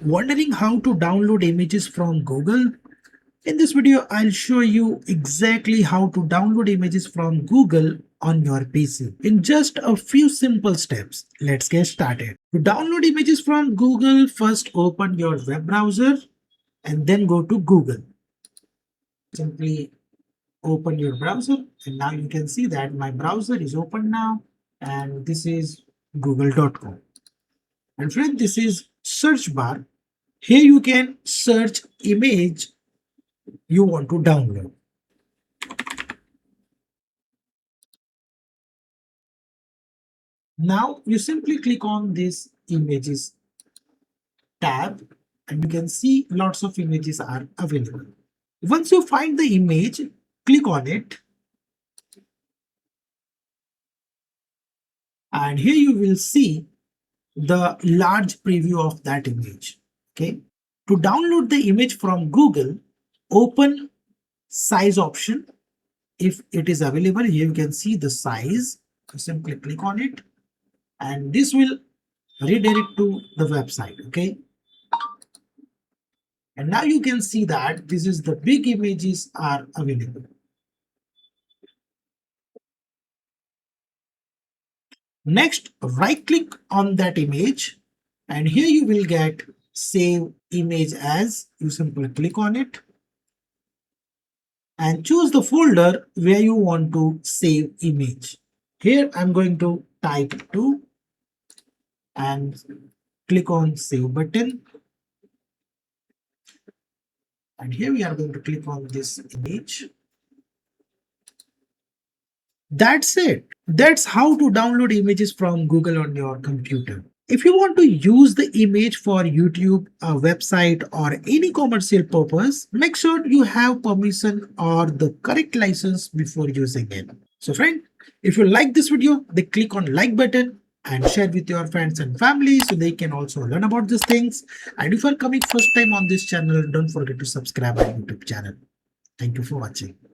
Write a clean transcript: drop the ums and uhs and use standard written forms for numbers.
Wondering how to download images from Google? In this video, I'll show you exactly how to download images from Google on your PC in just a few simple steps. Let's get started. To download images from Google, first open your web browser and then go to Google. Simply open your browser and now you can see that my browser is open now and this is google.com. And friend, this is search bar. Here you can search image you want to download. Now you simply click on this images tab and you can see lots of images are available. Once you find the image, click on it and here you will see the large preview of that image. Okay. To download the image from Google, open size option. If it is available, here you can see the size. So simply click on it and this will redirect to the website. Okay. And now you can see that this is the big images are available. Next, right click on that image and here you will get save image as. You simply click on it and choose the folder where you want to save image. Here I'm going to type 2 and click on save button. And here we are going to click on this image. That's it. That's how to download images from Google on your computer. If you want to use the image for YouTube, a website or any commercial purpose, make sure you have permission or the correct license before using it. So friend, if you like this video, then click on like button and share with your friends and family so they can also learn about these things. And if you are coming first time on this channel, don't forget to subscribe my YouTube channel. Thank you for watching.